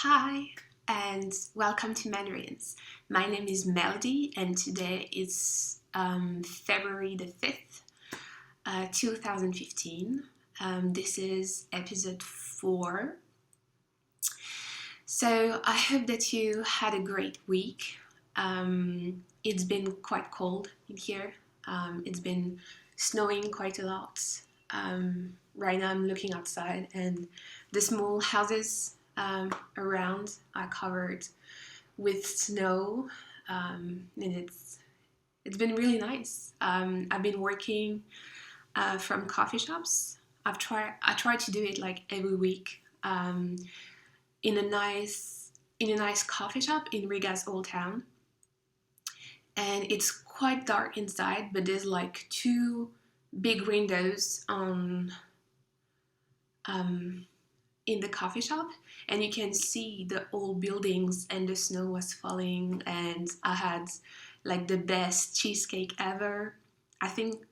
Hi, and welcome to Mandarines. My name is Melody, and today is February the 5th, 2015. This is episode 4. So I hope that you had a great week. It's been quite cold in here. It's been snowing quite a lot. Right now I'm looking outside, and the small houses around are covered with snow, and it's been really nice. I've been working from coffee shops. I try to do it like every week in a nice coffee shop in Riga's old town, and it's quite dark inside, but there's like two big windows on in the coffee shop, and you can see the old buildings, and the snow was falling, and I had like the best cheesecake ever. I think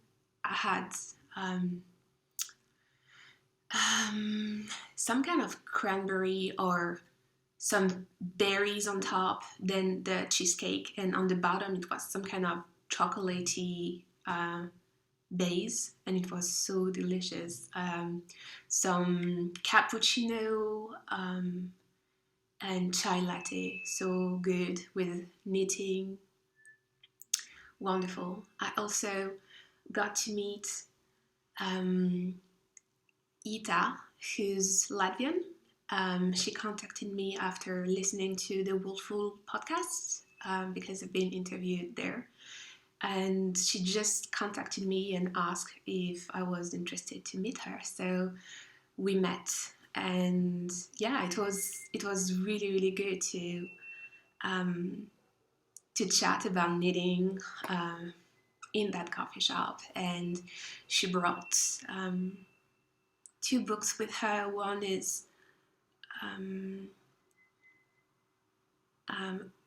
I had some kind of cranberry or some berries on top, then the cheesecake, and on the bottom it was some kind of chocolatey base, and it was so delicious. Some cappuccino and chai latte, so good with knitting. Wonderful. I also got to meet Ita, who's Latvian. She contacted me after listening to the Wolful podcast because I've been interviewed there. And she just contacted me and asked if I was interested to meet her. So we met, and yeah, it was really good to chat about knitting in that coffee shop. And she brought two books with her. One is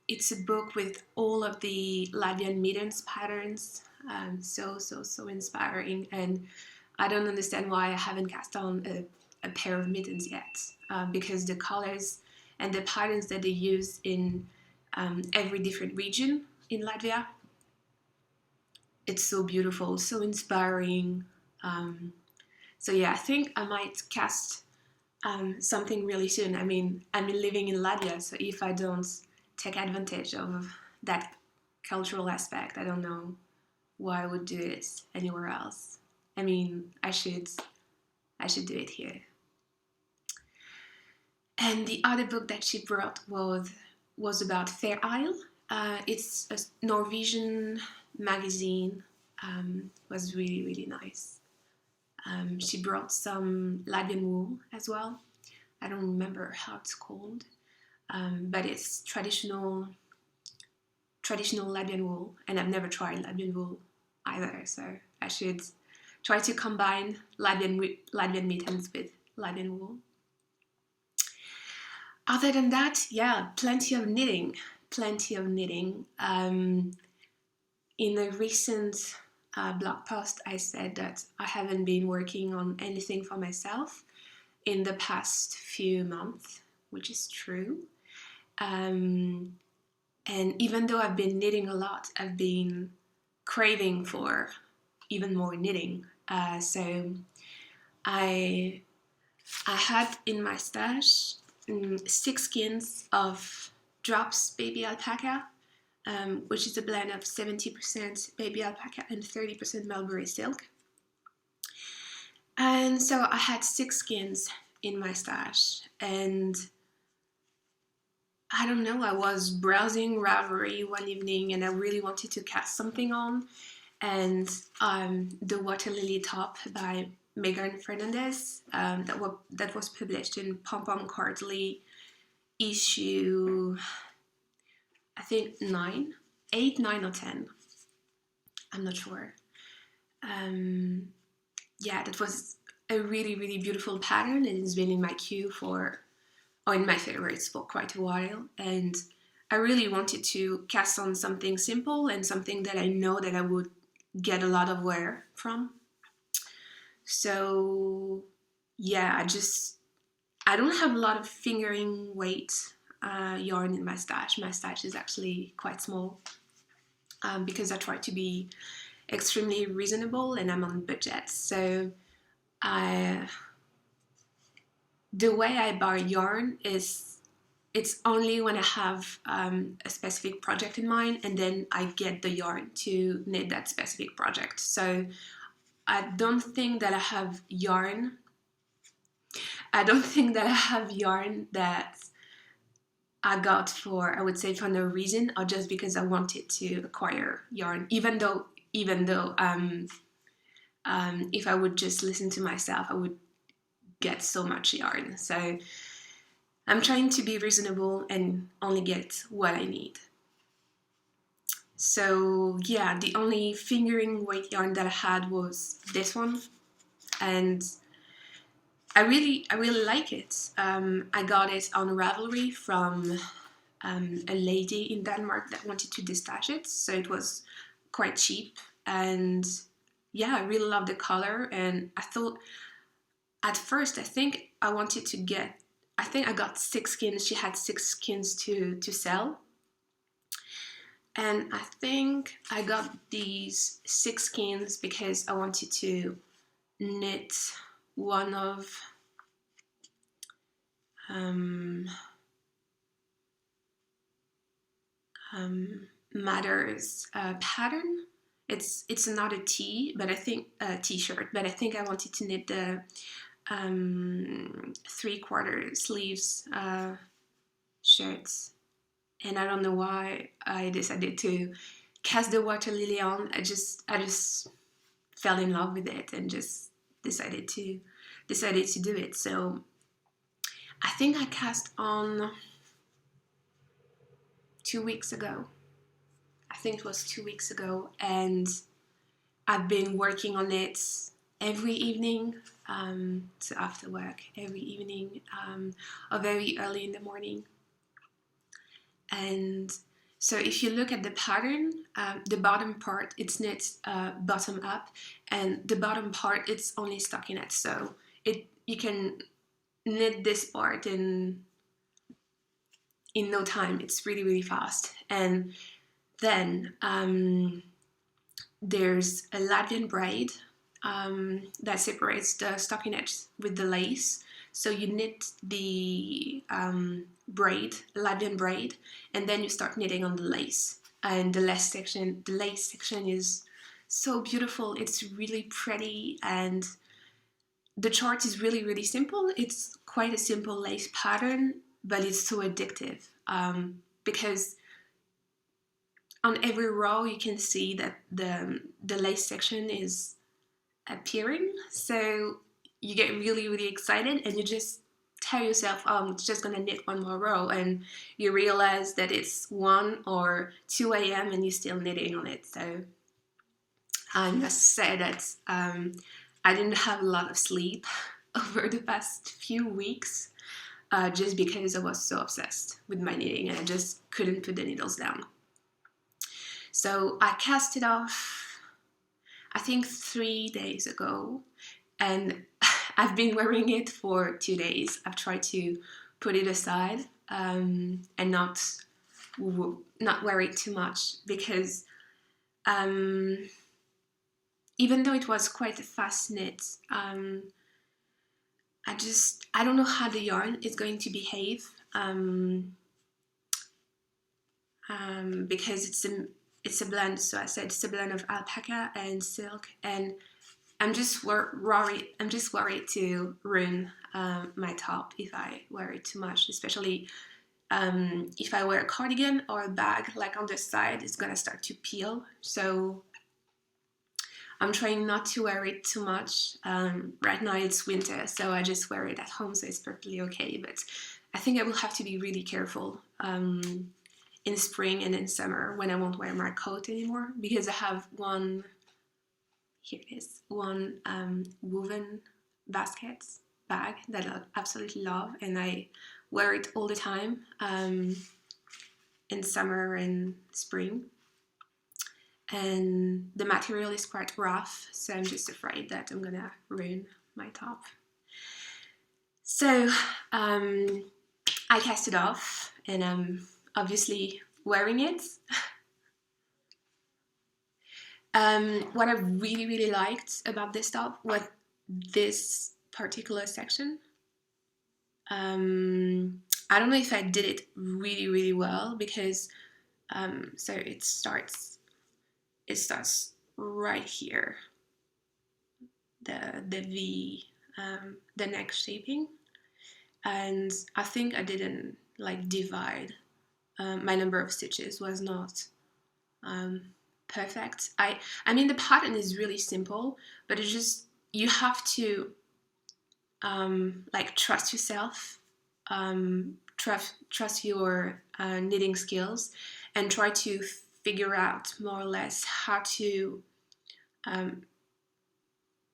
it's a book with all of the Latvian mittens patterns. So inspiring, and I don't understand why I haven't cast on a pair of mittens yet, because the colors and the patterns that they use in every different region in Latvia, it's so beautiful, so inspiring. So yeah, I think I might cast something really soon. I mean, I'm living in Latvia, so if I don't take advantage of that cultural aspect, I don't know why I would do it anywhere else. I mean, I should do it here. And the other book that she brought was about Fair Isle. It's a Norwegian magazine. Was really nice. She brought some Latvian wool as well. I don't remember how it's called, but it's traditional Latvian wool, and I've never tried Latvian wool either, so I should try to combine Latvian mittens with Latvian wool. Other than that, yeah, plenty of knitting. In a recent blog post, I said that I haven't been working on anything for myself in the past few months, which is true. And even though I've been knitting a lot, I've been craving for even more knitting. So I had in my stash 6 skins of Drops baby alpaca, which is a blend of 70% baby alpaca and 30% mulberry silk. And so I had 6 skins in my stash, and I don't know, I was browsing Ravelry one evening and I really wanted to cast something on, and the Waterlily top by Megan Fernandez that was published in Pom Pom Quarterly issue, I think 8, 9 or 10. I'm not sure. Yeah, that was a really beautiful pattern, and it's been in my queue in my favorites for quite a while, and I really wanted to cast on something simple and something that I know that I would get a lot of wear from. So yeah, I just I don't have a lot of fingering weight yarn in my stash. My stash is actually quite small because I try to be extremely reasonable and I'm on budget. So the way I buy yarn is it's only when I have a specific project in mind, and then I get the yarn to knit that specific project. So I don't think that I have yarn. I don't think that I have yarn that I got for, I would say, for no reason, or just because I wanted to acquire yarn. Even though if I would just listen to myself, I would get so much yarn. So I'm trying to be reasonable and only get what I need. So yeah, the only fingering weight yarn that I had was this one, and I really like it. I got it on Ravelry from a lady in Denmark that wanted to distash it, so it was quite cheap. And yeah, I really love the color. And I thought at first, I think I wanted to get, I think I got 6 skins. She had 6 skins to sell. And I think I got these 6 skins because I wanted to knit one of Matter's pattern. It's not a tee, but I think a t-shirt. But I think I wanted to knit the 3/4 sleeves shirts, and I don't know why I decided to cast the Waterlily on. I just fell in love with it and just decided to do it. So I think I cast on 2 weeks ago. I think it was 2 weeks ago, and I've been working on it every evening, so after work, every evening, or very early in the morning. And so if you look at the pattern, the bottom part, it's knit bottom up, and the bottom part, it's only stockinette. So you can knit this part in no time. It's really fast. And then there's a Latvian braid that separates the stockinette with the lace. So you knit the Latvian braid, and then you start knitting on the lace. And the lace section is so beautiful. It's really pretty, and the chart is really simple. It's quite a simple lace pattern, but it's so addictive because on every row you can see that the lace section is appearing. So you get really excited, and you just tell yourself, oh, I'm just gonna knit one more row, and you realize that it's 1 or 2 a.m. and you're still knitting on it. So I must say that I didn't have a lot of sleep over the past few weeks just because I was so obsessed with my knitting and I just couldn't put the needles down. So I cast it off, I think 3 days ago, and I've been wearing it for 2 days. I've tried to put it aside and not wear it too much because even though it was quite a fast knit, I don't know how the yarn is going to behave because it's a blend. So I said it's a blend of alpaca and silk, and I'm just worried to ruin my top if I wear it too much, especially if I wear a cardigan or a bag, like on the side, it's gonna start to peel. So I'm trying not to wear it too much. Right now it's winter, so I just wear it at home, so it's perfectly okay. But I think I will have to be really careful in spring and in summer when I won't wear my coat anymore, because I have one woven bag that I absolutely love, and I wear it all the time in summer and spring. And the material is quite rough, so I'm just afraid that I'm gonna ruin my top. So I cast it off, and I'm obviously wearing it. What I really, really liked about this top was this particular section. I don't know if I did it really, really well, because so it starts right here, the V, the neck shaping, and I think I didn't like divide. My number of stitches was not perfect. I mean, the pattern is really simple, but it's just, you have to like trust yourself, trust your knitting skills, and try to figure out more or less um,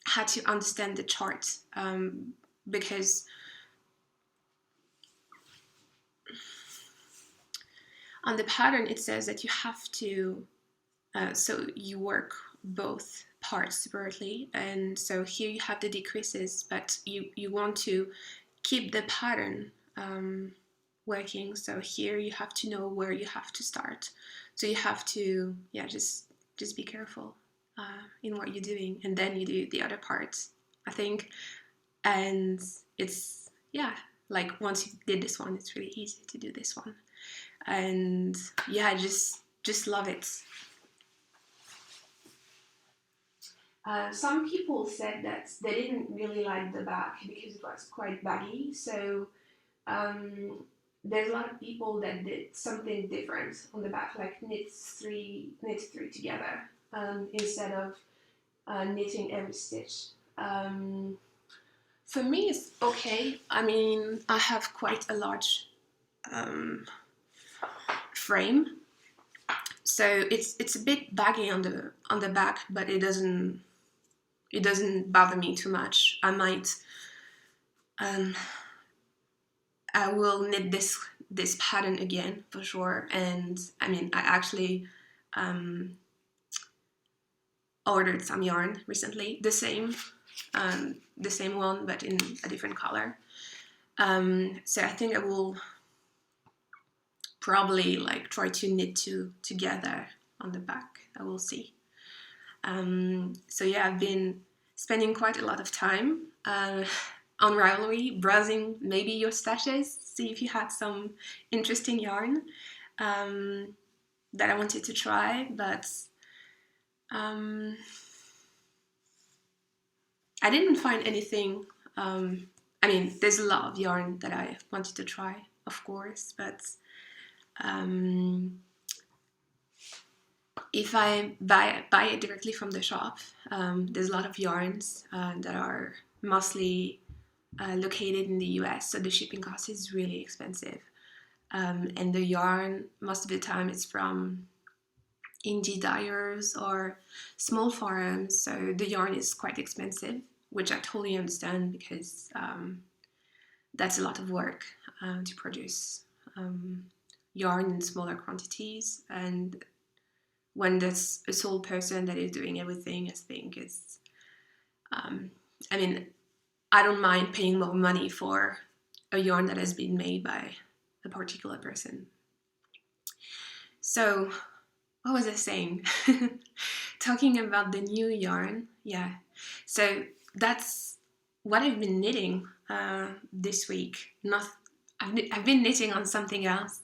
how to understand the chart, because on the pattern it says that you have to, so you work both parts separately, and so here you have the decreases, but you want to keep the pattern working. So here you have to know where you have to start. So you have to, yeah, just be careful in what you're doing, and then you do the other parts, I think. And it's, yeah, like once you did this one, it's really easy to do this one. And yeah, I just love it. Some people said that they didn't really like the back because it was quite baggy. So there's a lot of people that did something different on the back, like knit three together, instead of knitting every stitch. For me, it's okay. I mean, I have quite a large frame, so it's a bit baggy on the back, but it doesn't bother me too much. I will knit this pattern again for sure. And I mean, I actually ordered some yarn recently, the same one but in a different color. So I think I will probably like try to knit two together on the back. I will see. So yeah, I've been spending quite a lot of time on Ravelry, browsing maybe your stashes, see if you had some interesting yarn that I wanted to try, but I didn't find anything. I mean, there's a lot of yarn that I wanted to try, of course, but if I buy it directly from the shop, there's a lot of yarns that are mostly located in the US, so the shipping cost is really expensive. And the yarn, most of the time, it's from indie dyers or small farms, so the yarn is quite expensive, which I totally understand, because that's a lot of work to produce yarn in smaller quantities. And when there's a sole person that is doing everything, I think it's, I mean, I don't mind paying more money for a yarn that has been made by a particular person. So, what was I saying? Talking about the new yarn, yeah. So that's what I've been knitting this week. I've been knitting on something else,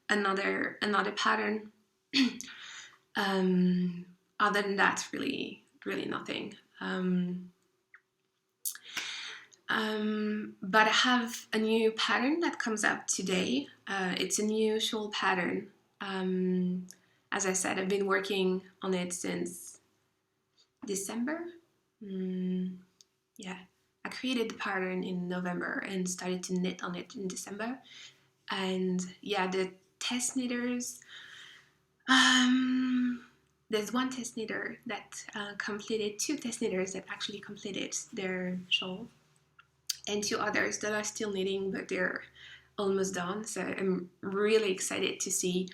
another pattern. Other than that, really nothing. But I have a new pattern that comes up today. It's a new shawl pattern. As I said, I've been working on it since December. Yeah, I created the pattern in November and started to knit on it in December. And yeah, the test knitters, there's one test knitter that completed, two test knitters that actually completed their shawl, and two others that are still knitting, but they're almost done. So I'm really excited to see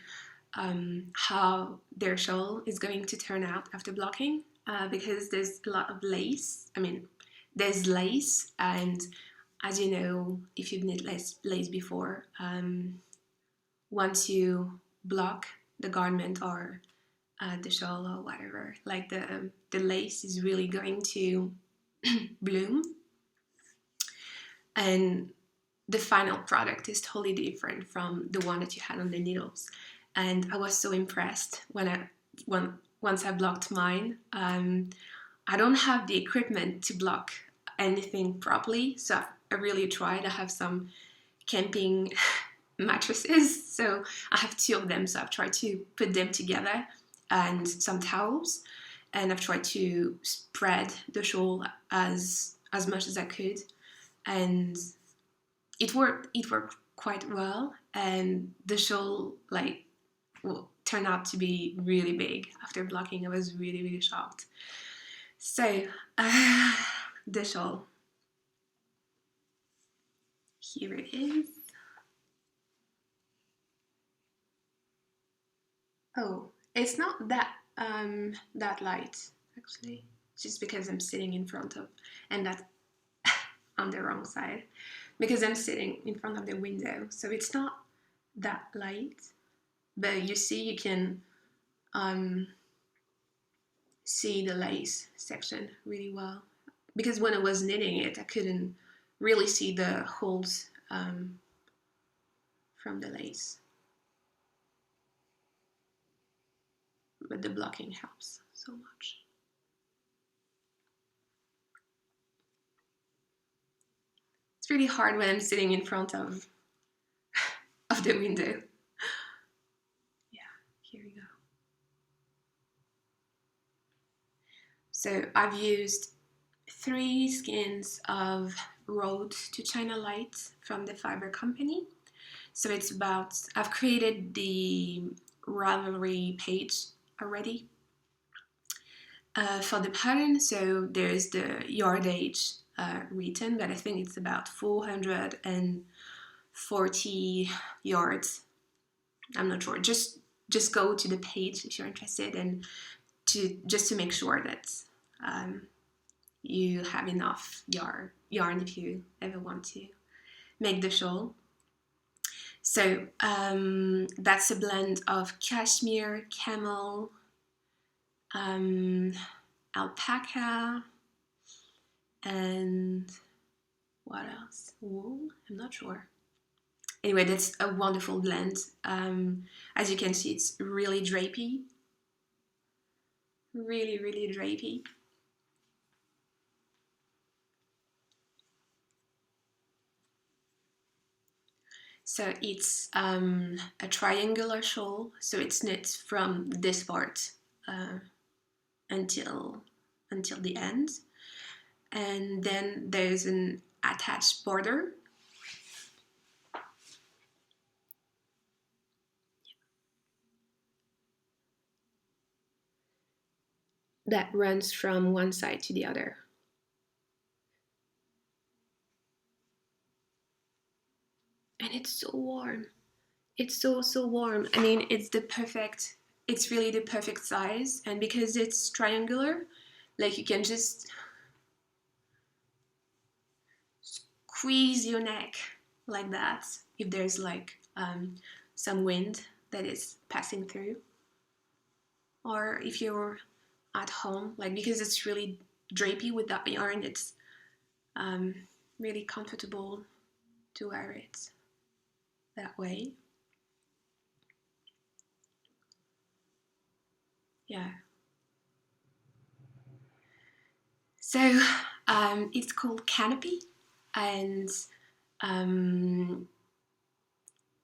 how their shawl is going to turn out after blocking, because there's a lot of lace. I mean, there's lace, and as you know, if you've knit lace before, once you block the garment or the shawl or whatever, like the lace is really going to bloom, and the final product is totally different from the one that you had on the needles. And I was so impressed once I blocked mine. I don't have the equipment to block anything properly, so I really tried. I have some camping mattresses, so I have 2 of them, so I've tried to put them together, and some towels, and I've tried to spread the shawl as much as I could, and it worked quite well, and the shawl turned out to be really big after blocking. I was really shocked. So the shawl, here it is. Oh, it's not that light actually, just because I'm sitting in front of, and that on the wrong side, because I'm sitting in front of the window, so it's not that light. But you see, you can see the lace section really well, because when I was knitting it, I couldn't really see the holes from the lace. But the blocking helps so much. It's really hard when I'm sitting in front of the window. Yeah, here we go. So I've used 3 skeins of Road to China Light from the Fiber Company. So it's about, I've created the Ravelry page already for the pattern. So there's the yardage written, but I think it's about 440 yards. I'm not sure. Just go to the page if you're interested, and just to make sure that you have enough yarn if you ever want to make the shawl. So that's a blend of cashmere, camel, alpaca, and what else? Wool? I'm not sure. Anyway, that's a wonderful blend. As you can see, it's really drapey. Really drapey. So it's a triangular shawl, so it's knit from this part until the end, and then there's an attached border. That runs from one side to the other. And it's so warm. It's so warm. I mean, it's really the perfect size, and because it's triangular, like you can just squeeze your neck like that if there's like some wind that is passing through, or if you're at home, like, because it's really drapey with that yarn, it's really comfortable to wear it that way. Yeah. So it's called Canopy, and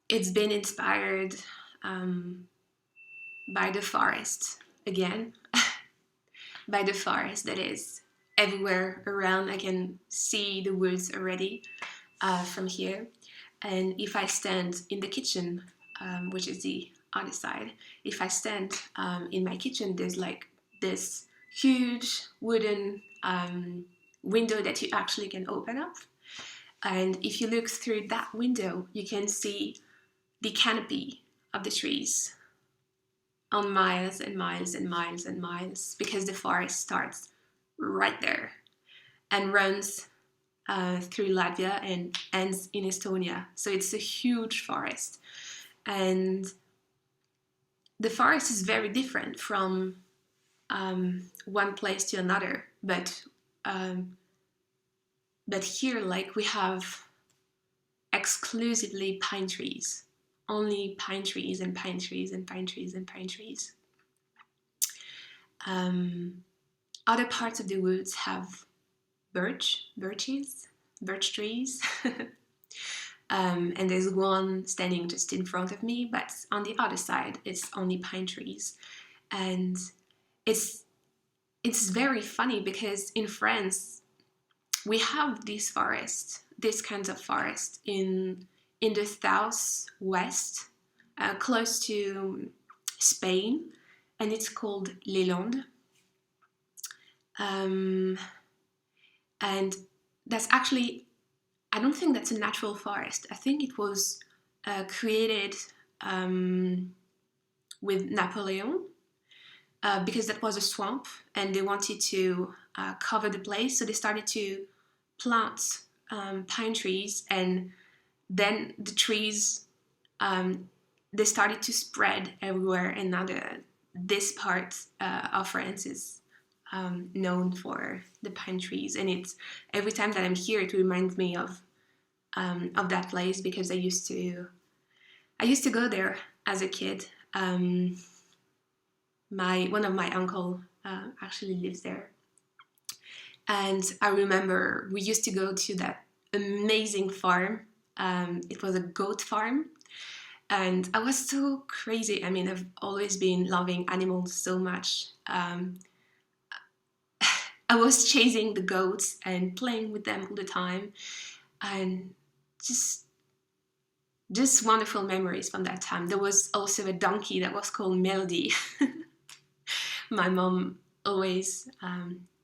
it's been inspired by the forest again, by the forest that is everywhere around. I can see the woods already from here. And if I stand in the kitchen, which is the other side, if I stand in my kitchen, there's like this huge wooden window that you actually can open up. And if you look through that window, you can see the canopy of the trees on miles and miles and miles and miles, because the forest starts right there and runs through Latvia and ends in Estonia. So it's a huge forest. And the forest is very different from one place to another. But here, like, we have exclusively pine trees. Only pine trees and pine trees and pine trees and pine trees. Other parts of the woods have birch trees. And there's one standing just in front of me, but on the other side, it's only pine trees. And it's very funny because in France, we have these kinds of forests in the southwest, close to Spain, and it's called Les Landes. And that's actually, I don't think that's a natural forest. I think it was created with Napoleon, because that was a swamp and they wanted to cover the place, so they started to plant pine trees, and then the trees, they started to spread everywhere, and now this part of France is known for the pine trees. And it's, every time that I'm here, it reminds me of that place, because I used to go there as a kid. One of my uncle actually lives there, and I remember we used to go to that amazing farm. It was a goat farm, and I was so crazy. I mean, I've always been loving animals so much. I was chasing the goats and playing with them all the time, and just wonderful memories from that time. There was also a donkey that was called Melody. My mom always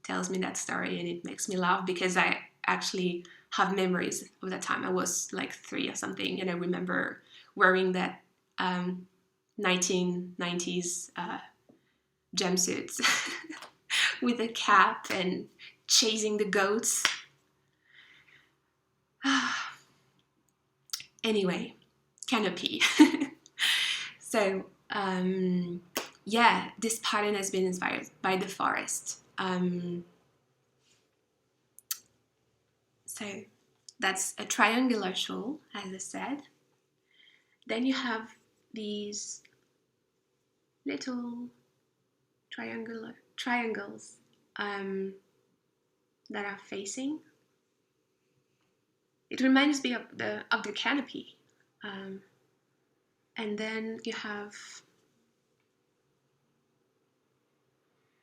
tells me that story, and it makes me laugh because I actually have memories of that time. I was like 3 or something, and I remember wearing that 1990s jumpsuits with a cap and chasing the goats. Anyway, Canopy. So, yeah, this pattern has been inspired by the forest. So that's a triangular shawl, as I said. Then you have these little triangles that are facing. It reminds me of the canopy. And then you have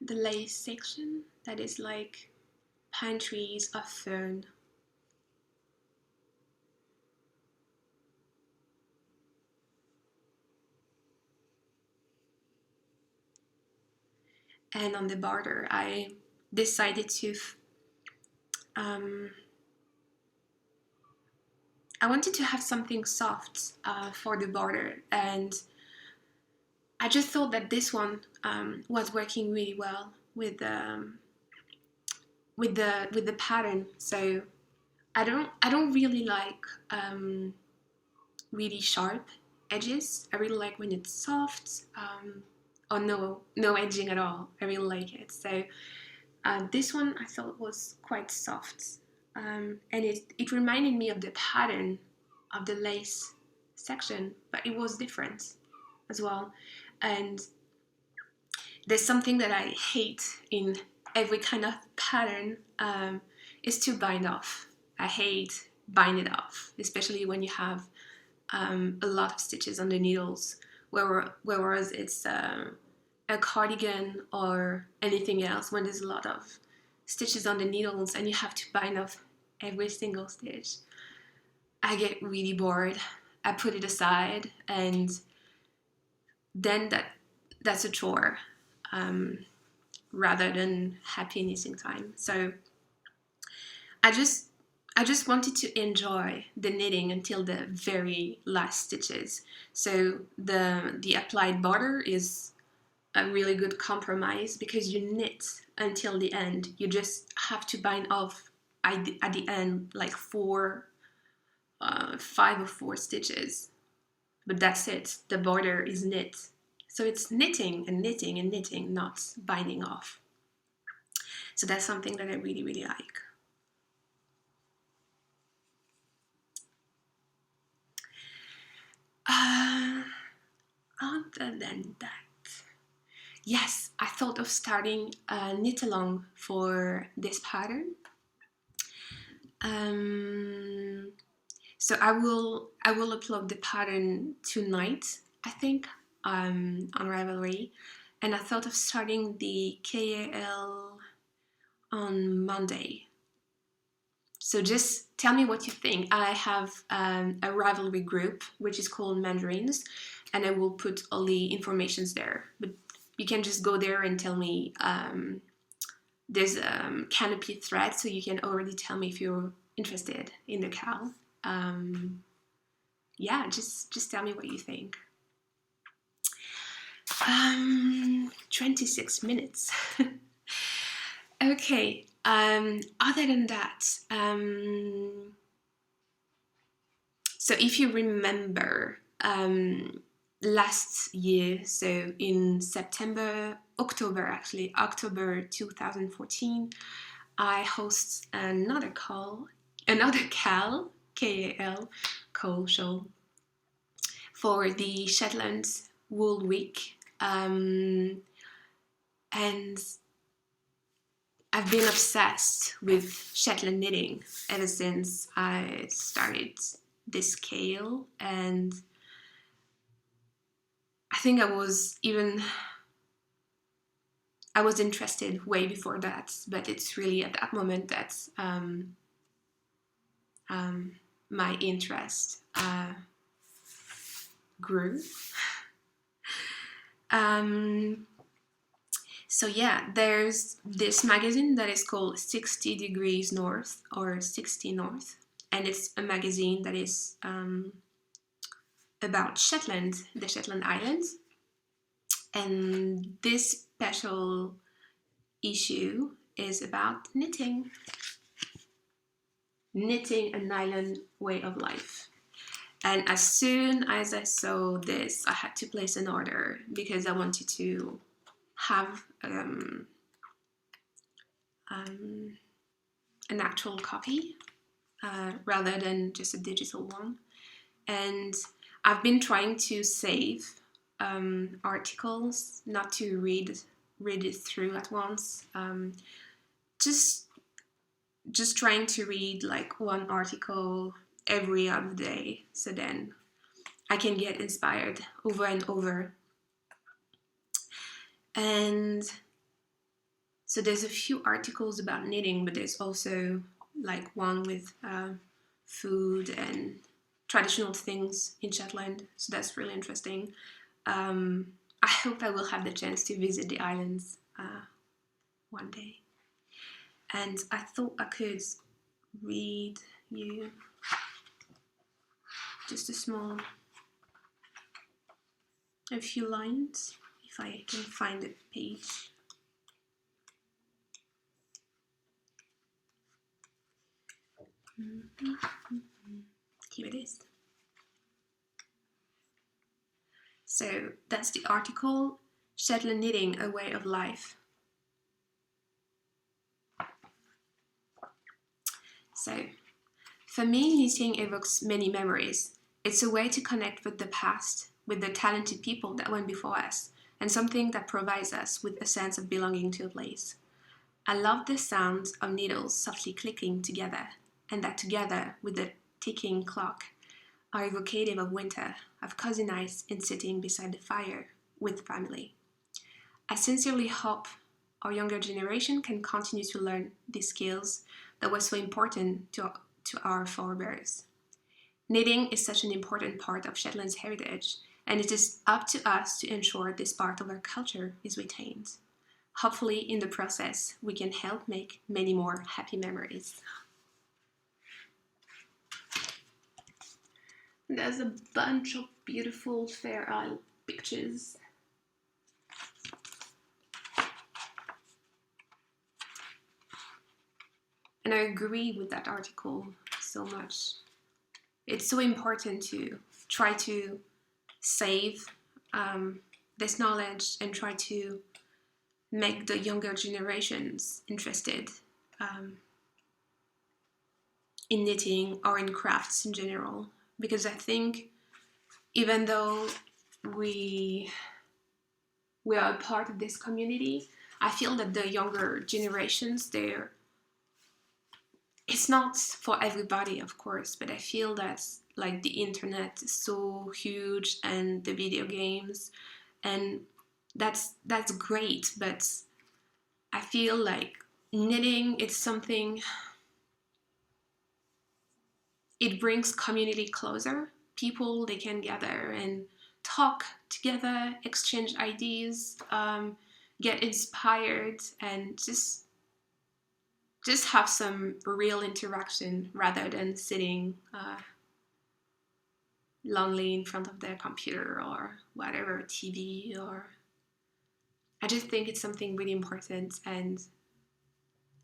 the lace section that is like pine trees or fern. And on the border, I decided to I wanted to have something soft for the border, and I just thought that this one was working really well with the pattern. So I don't really like really sharp edges. I really like when it's soft, or no edging at all. I really like it. So this one I thought was quite soft, and it reminded me of the pattern of the lace section, but it was different as well. And there's something that I hate in every kind of pattern, is to bind off. I hate binding off, especially when you have a lot of stitches on the needles, whereas it's a cardigan or anything else, when there's a lot of stitches on the needles and you have to bind off every single stitch. I get really bored. I put it aside, and then that's a chore, rather than happy knitting time. So I just wanted to enjoy the knitting until the very last stitches. So the applied border is a really good compromise, because you knit until the end. You just have to bind off at the end like 5 or 4 stitches, but that's it. The border is knit. So it's knitting and knitting and knitting, not binding off. So that's something that I really, really like. Other than that, yes, I thought of starting a knit along for this pattern. So I will upload the pattern tonight, I think, on Ravelry, and I thought of starting the KAL on Monday. So just tell me what you think. I have a Ravelry group which is called Mandarines, and I will put all the informations there. But you can just go there and tell me. There's a Canopy thread, so you can already tell me if you're interested in the KAL. Yeah, just tell me what you think. 26 minutes. Okay. Other than that, so if you remember, last year, so in October 2014, I host another KAL, KAL, shawl, for the Shetland Wool Week. And I've been obsessed with Shetland knitting ever since I started this KAL, and I think I was interested way before that, but it's really at that moment that my interest grew. So yeah, there's this magazine that is called 60 Degrees North or 60 North, and it's a magazine that is about Shetland, the Shetland Islands. And this special issue is about knitting. Knitting, an island way of life. And as soon as I saw this, I had to place an order because I wanted to have an actual copy rather than just a digital one. And I've been trying to save articles, not to read it through at once. Just trying to read like one article every other day, so then I can get inspired over and over. And so there's a few articles about knitting, but there's also like one with food and traditional things in Shetland, so that's really interesting. I hope I will have the chance to visit the islands one day. And I thought I could read you just a few lines, if I can find the page. Here it is. So that's the article, Shetland Knitting, a Way of Life. So, for me, knitting evokes many memories. It's a way to connect with the past, with the talented people that went before us, and something that provides us with a sense of belonging to a place. I love the sound of needles softly clicking together, and that together with the ticking clock are evocative of winter, of cozy nights and sitting beside the fire with family. I sincerely hope our younger generation can continue to learn these skills that were so important to our forebears. Knitting is such an important part of Shetland's heritage, and it is up to us to ensure this part of our culture is retained. Hopefully, in the process, we can help make many more happy memories. There's a bunch of beautiful Fair Isle pictures. And I agree with that article so much. It's so important to try to save this knowledge and try to make the younger generations interested in knitting or in crafts in general. Because I think even though we are a part of this community, I feel that the younger generations, it's not for everybody, of course, but I feel that like the internet is so huge and the video games, and that's great, but I feel like knitting is something, it brings community closer. People, they can gather and talk together, exchange ideas, get inspired, and just have some real interaction rather than sitting lonely in front of their computer or whatever, TV. Or I just think it's something really important. And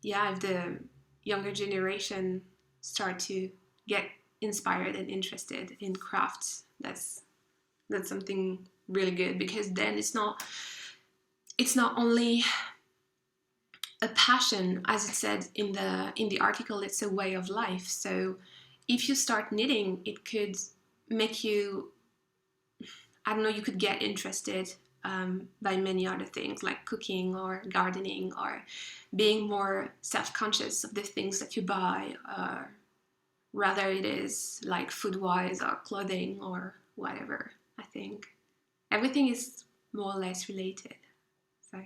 yeah, if the younger generation start to get inspired and interested in crafts, that's something really good, because then it's not only a passion, as it said in the article, it's a way of life. So if you start knitting, it could make you, I don't know, you could get interested by many other things like cooking or gardening or being more self-conscious of the things that you buy, rather it is like food-wise or clothing or whatever. I think everything is more or less related. So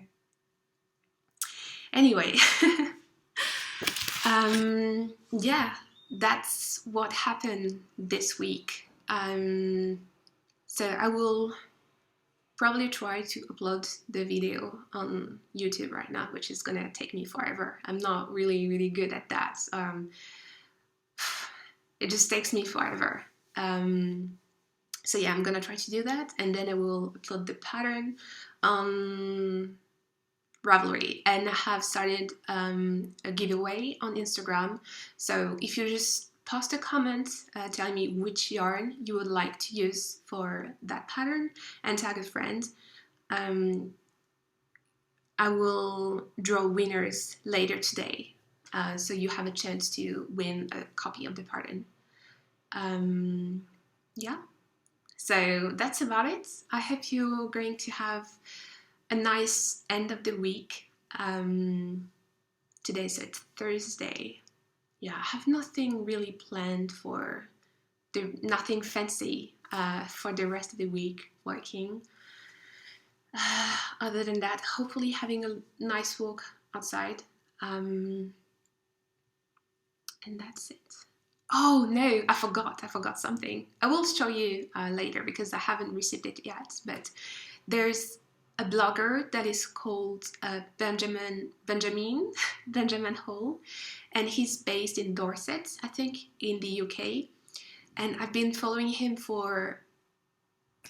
anyway, yeah, that's what happened this week. So I will probably try to upload the video on YouTube right now, which is gonna take me forever. I'm not really good at that. It just takes me forever. So yeah, I'm gonna try to do that, and then I will upload the pattern on Ravelry, and I have started a giveaway on Instagram. So if you just post a comment telling me which yarn you would like to use for that pattern and tag a friend, I will draw winners later today. So you have a chance to win a copy of the pattern. Yeah, so that's about it. I hope you're going to have a nice end of the week. Today, so it's Thursday. Yeah, I have nothing really planned for nothing fancy for the rest of the week working. Other than that, hopefully having a nice walk outside. And that's it. Oh no, I forgot something. I will show you later because I haven't received it yet, but there's a blogger that is called Benjamin Hall, and he's based in Dorset, I think, in the UK. And I've been following him for,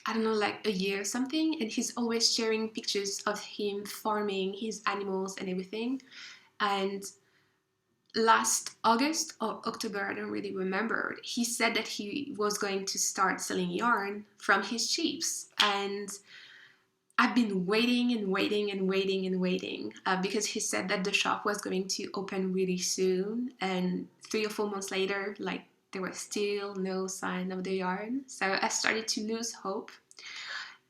I don't know, like a year or something, and he's always sharing pictures of him farming his animals and everything. And last August or October, I don't really remember, he said that he was going to start selling yarn from his sheep, and I've been waiting because he said that the shop was going to open really soon, and 3 or 4 months later, like, there was still no sign of the yarn. So I started to lose hope.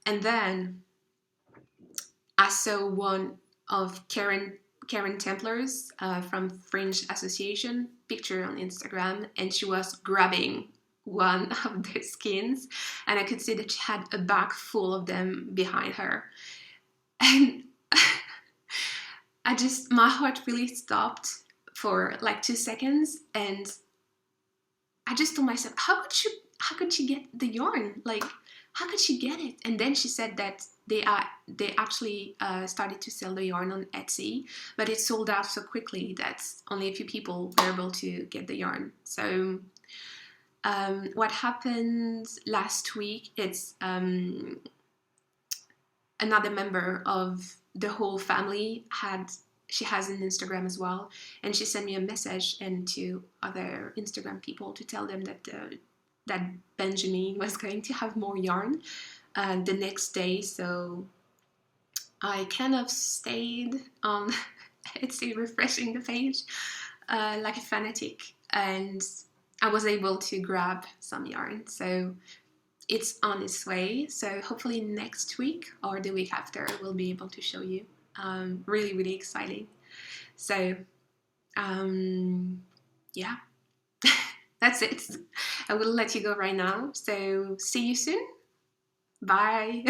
And then I saw one of Karen Templar's from Fringe Association picture on Instagram, and she was grabbing one of the skins, and I could see that she had a bag full of them behind her. And my heart really stopped for like 2 seconds, and I just told myself, how could she get the yarn? Like, how could she get it? And then she said that they actually started to sell the yarn on Etsy, but it sold out so quickly that only a few people were able to get the yarn. So what happened last week, it's another member of the whole family had she has an Instagram as well, and she sent me a message and to other Instagram people to tell them that that Benjamin was going to have more yarn the next day. So I kind of stayed on, let's say, refreshing the page like a fanatic, and I was able to grab some yarn. So it's on its way. So hopefully next week or the week after, we'll be able to show you. Really, really exciting. So, yeah, that's it. I will let you go right now. So see you soon. Bye.